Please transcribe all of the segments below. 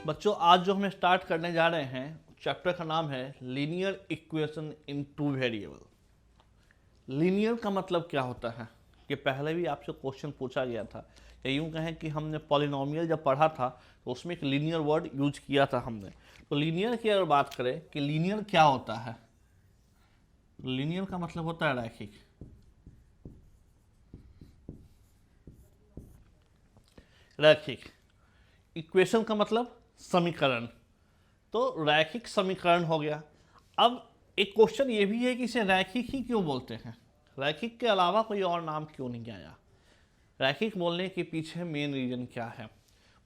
बच्चों आज जो हम स्टार्ट करने जा रहे हैं चैप्टर का नाम है linear equation in two variable. Linear का मतलब क्या होता है कि पहले भी आपसे क्वेश्चन पूछा गया था, या यूँ कहें कि हमने पॉलिनोमियल जब पढ़ा था तो उसमें एक लीनियर वर्ड यूज किया था हमने। तो लीनियर की अगर बात करें कि लीनियर क्या होता है, लीनियर का मतलब होता है रैखिक। रैखिक इक्वेशन का मतलब समीकरण, तो रैखिक समीकरण हो गया। अब एक क्वेश्चन ये भी है कि इसे रैखिक ही क्यों बोलते हैं, रैखिक के अलावा कोई और नाम क्यों नहीं आया, रैखिक बोलने के पीछे मेन रीजन क्या है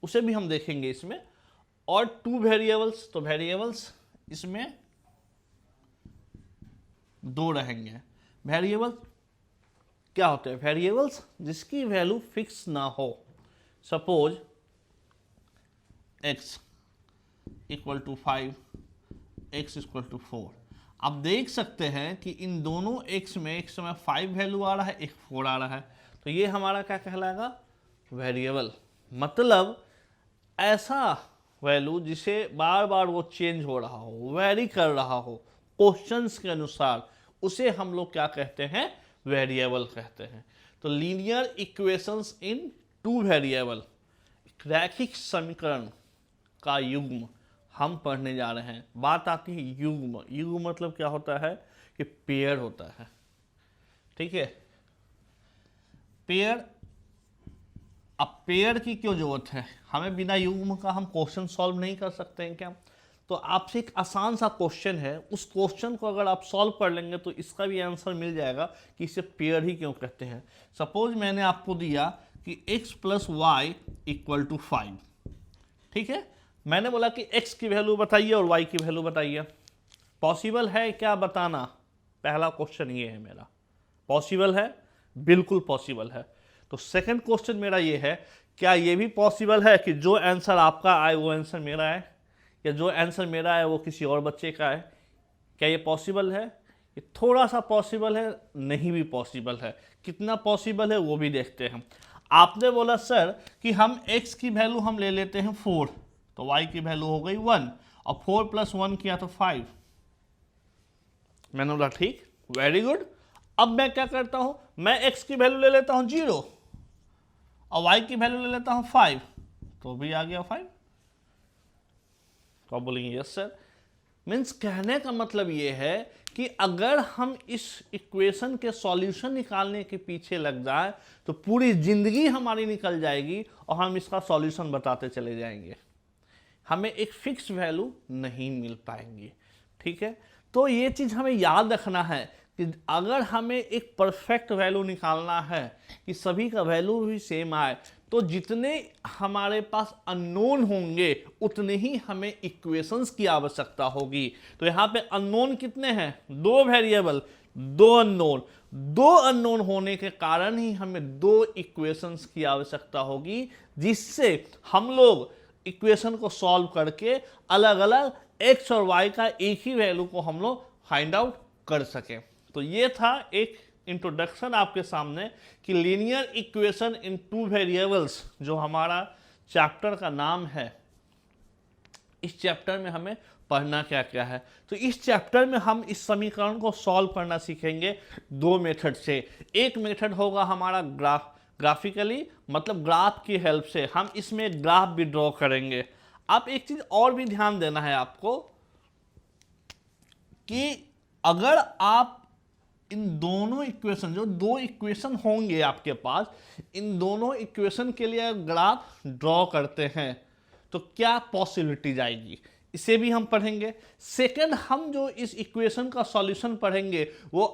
उसे भी हम देखेंगे इसमें। और टू वेरिएबल्स, तो वेरिएबल्स इसमें दो रहेंगे। वेरिएबल क्या होते हैं, वेरिएबल्स जिसकी वैल्यू फिक्स ना हो। Suppose x equal to 5, x equal to 4। आप देख सकते हैं कि इन दोनों x में एक समय 5 वैल्यू आ रहा है, एक 4 आ रहा है, तो ये हमारा क्या कहलाएगा, वेरिएबल। मतलब ऐसा वैल्यू जिसे बार बार वो चेंज हो रहा हो, वेरी कर रहा हो क्वेश्चंस के अनुसार, उसे हम लोग क्या कहते हैं, वेरिएबल कहते हैं। तो लीनियर इक्वेशंस इन टू वेरिएबल, रैखिक समीकरण का युग्म हम पढ़ने जा रहे हैं। बात आती है युग्म, युग्म मतलब क्या होता है कि पेयर होता है, ठीक है, पेयर। अब पेयर की क्यों जरूरत है, हमें बिना युग्म का हम क्वेश्चन सॉल्व नहीं कर सकते हैं क्या। तो आपसे एक आसान सा क्वेश्चन है, उस क्वेश्चन को अगर आप सॉल्व कर लेंगे तो इसका भी आंसर मिल जाएगा कि इसे पेयर ही क्यों कहते हैं। सपोज मैंने आपको दिया कि x plus y equal to 5, ठीक है, मैंने बोला कि x की वैल्यू बताइए और y की वैल्यू बताइए। पॉसिबल है क्या बताना, पहला क्वेश्चन ये है मेरा, पॉसिबल है, बिल्कुल पॉसिबल है। तो सेकंड क्वेश्चन मेरा ये है, क्या ये भी पॉसिबल है कि जो आंसर आपका आए वो आंसर मेरा है, या जो आंसर मेरा है वो किसी और बच्चे का है, क्या ये पॉसिबल है। ये थोड़ा सा पॉसिबल है, नहीं भी पॉसिबल है। कितना पॉसिबल है वो भी देखते हैं। आपने बोला सर कि हम x की वैल्यू हम ले लेते हैं 4, तो y की वैल्यू हो गई 1, और 4 प्लस 1 किया तो 5। मैंने बोला ठीक, वेरी गुड। अब मैं क्या करता हूं, मैं x की वैल्यू ले लेता हूं 0 और y की वैल्यू ले लेता हूं 5, तो भी आ गया 5। तो आप बोलेंगे यस सर। मीन्स कहने का मतलब ये है कि अगर हम इस इक्वेशन के सॉल्यूशन निकालने के पीछे लग जाए तो पूरी जिंदगी हमारी निकल जाएगी और हम इसका सॉल्यूशन बताते चले जाएंगे, हमें एक फिक्स वैल्यू नहीं मिल पाएंगी, ठीक है। तो ये चीज़ हमें याद रखना है कि अगर हमें एक परफेक्ट वैल्यू निकालना है कि सभी का वैल्यू भी सेम आए, तो जितने हमारे पास अननोन होंगे उतने ही हमें इक्वेशंस की आवश्यकता होगी। तो यहाँ पे अननोन कितने हैं, दो वेरिएबल, दो अननोन। दो अननोन होने के कारण ही हमें दो इक्वेशंस की आवश्यकता होगी, जिससे हम लोग इक्वेशन को सॉल्व करके अलग अलग x और y का एक ही वैल्यू को हम लोग फाइंड आउट कर सकें। तो ये था एक इंट्रोडक्शन आपके सामने कि linear equation in two variables, जो हमारा चैप्टर का नाम है, इस चैप्टर में हमें पढ़ना क्या क्या है। तो इस चैप्टर में हम इस समीकरण को सॉल्व करना सीखेंगे दो मेथड से। एक मेथड होगा हमारा ग्राफिकली, मतलब ग्राफ की हेल्प से हम इसमें ग्राफ भी ड्रॉ करेंगे। आप एक चीज और भी ध्यान देना है आपको कि अगर आप इन दोनों इक्वेशन, जो दो इक्वेशन होंगे आपके पास, इन दोनों इक्वेशन के लिए ग्राफ ड्रॉ करते हैं तो क्या पॉसिबिलिटीज आएगी, इसे भी हम पढ़ेंगे। सेकंड, हम जो इस इक्वेशन का सॉल्यूशन पढ़ेंगे वो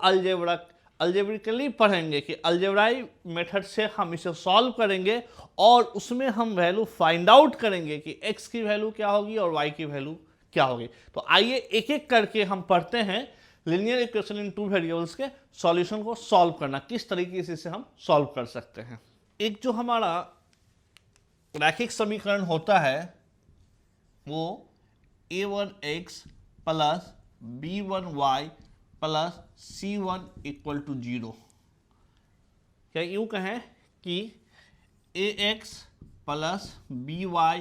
अलजेब्रिकली पढ़ेंगे कि अलजेब्राई मेथड से हम इसे सॉल्व करेंगे और उसमें हम वैल्यू फाइंड आउट करेंगे कि x की वैल्यू क्या होगी और y की वैल्यू क्या होगी। तो आइए एक एक करके हम पढ़ते हैं linear equation in two variables के सॉल्यूशन को सॉल्व करना, किस तरीके से इसे हम सॉल्व कर सकते हैं। एक जो हमारा रैखिक समीकरण होता है वो a1x plus b1y plus c1 equal to 0। क्या यूं कहें कि ax plus by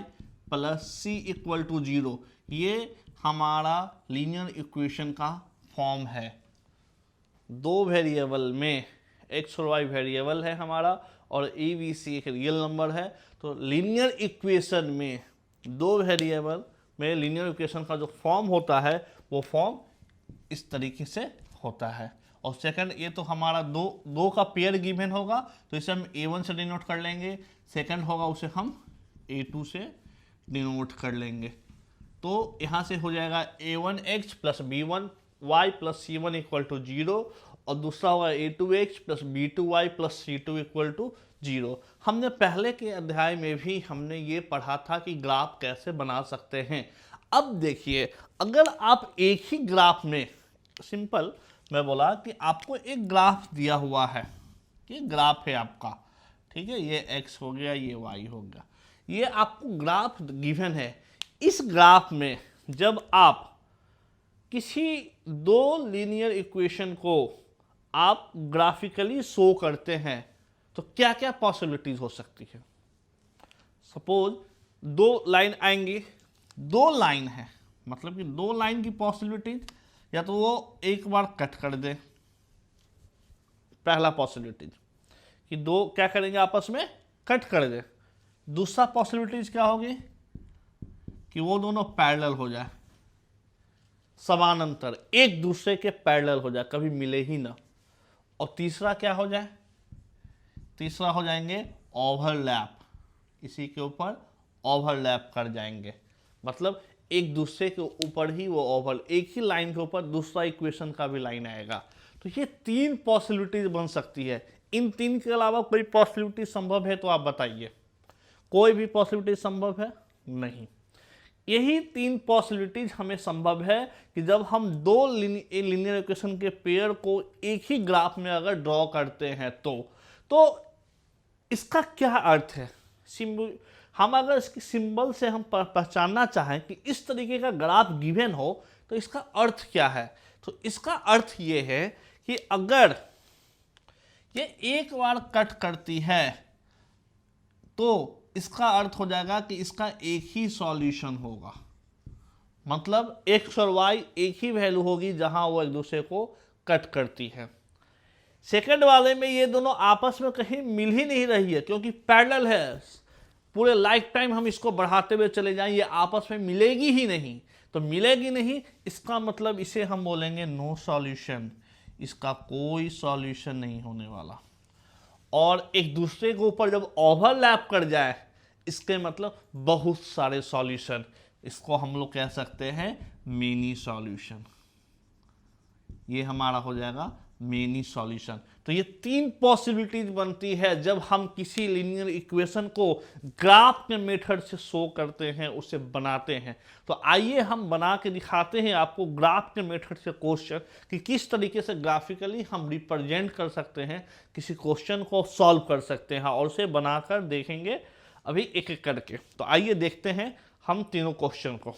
plus c equal to 0, ये हमारा लीनियर इक्वेशन का फॉर्म है। दो वेरिएबल में एक्स और वाई वेरिएबल है हमारा और ए बी सी एक रियल नंबर है। तो लीनियर इक्वेशन में दो वेरिएबल में लीनियर इक्वेशन का जो फॉर्म होता है वो फॉर्म इस तरीके से होता है। और सेकंड, ये तो हमारा दो का पेयर गिवन होगा तो इसे हम a1 से डिनोट कर लेंगे, सेकंड होगा उसे हम a2 से डिनोट कर लेंगे। तो यहाँ से हो जाएगा a1x plus b1y plus c1 equal to 0 और दूसरा होगा a2x plus b2y plus c2 equal to 0। हमने पहले के अध्याय में भी हमने ये पढ़ा था कि ग्राफ कैसे बना सकते हैं। अब देखिए, अगर आप एक ही ग्राफ में, सिंपल मैं बोला कि आपको एक ग्राफ दिया हुआ है, ये ग्राफ है आपका, ठीक है, ये x हो गया, ये y हो गया, ये आपको ग्राफ गिवन है। इस ग्राफ में जब आप किसी दो लीनियर इक्वेशन को आप ग्राफिकली शो करते हैं तो क्या क्या पॉसिबिलिटीज हो सकती है। सपोज दो लाइन आएंगी, दो लाइन है, मतलब कि दो लाइन की पॉसिबिलिटीज, या तो वो एक बार कट कर दे, पहला पॉसिबिलिटीज कि दो क्या करेंगे आपस में कट कर दे। दूसरा पॉसिबिलिटीज क्या होगी कि वो दोनों पैरेलल हो जाए, समानांतर एक दूसरे के पैरेलल हो जाए, कभी मिले ही ना। और तीसरा क्या हो जाए, तीसरा हो जाएंगे ओवरलैप, इसी के ऊपर ओवरलैप कर जाएंगे, मतलब एक दूसरे के ऊपर ही वो ओवर, एक ही लाइन के ऊपर दूसरा इक्वेशन का भी लाइन आएगा। तो ये तीन पॉसिबिलिटीज बन सकती है। इन तीन के अलावा कोई पॉसिबिलिटी संभव है तो आप बताइए। कोई भी पॉसिबिलिटी संभव है नहीं। यही तीन पॉसिबिलिटीज हमें संभव है कि जब हम दो लीनियर इक्वेशन के पेयर को एक ही ग्राफ में अगर ड्रॉ करते हैं तो इसका क्या अर्थ है। सिंबल, हम अगर इसकी सिंबल से हम पहचानना चाहें कि इस तरीके का ग्राफ गिवन हो तो इसका अर्थ क्या है, तो इसका अर्थ ये है कि अगर ये एक बार कट करती है तो इसका अर्थ हो जाएगा कि इसका एक ही सॉल्यूशन होगा, मतलब x और y एक ही वैल्यू होगी जहां वो एक दूसरे को कट करती है। सेकंड वाले में ये दोनों आपस में कहीं मिल ही नहीं रही है क्योंकि पैरेलल है, पूरे लाइफ टाइम हम इसको बढ़ाते हुए चले जाएं ये आपस में मिलेगी ही नहीं। तो मिलेगी नहीं, इसका मतलब इसे हम बोलेंगे नो सॉल्यूशन, इसका कोई सॉल्यूशन नहीं होने वाला। और एक दूसरे के ऊपर जब ओवरलैप कर जाए इसके मतलब बहुत सारे सॉल्यूशन, इसको हम लोग कह सकते हैं मेनी सॉल्यूशन। ये हमारा हो जाएगा मेनी सॉल्यूशन। तो ये तीन पॉसिबिलिटीज बनती है जब हम किसी लीनियर इक्वेशन को ग्राफ के मेथड से शो करते हैं, उसे बनाते हैं। तो आइए हम बना के दिखाते हैं आपको ग्राफ के मेथड से क्वेश्चन कि किस तरीके से ग्राफिकली हम रिप्रेजेंट कर सकते हैं, किसी क्वेश्चन को सॉल्व कर सकते हैं, और उसे बनाकर देखेंगे अभी एक एक करके। तो आइए देखते हैं हम तीनों क्वेश्चन को।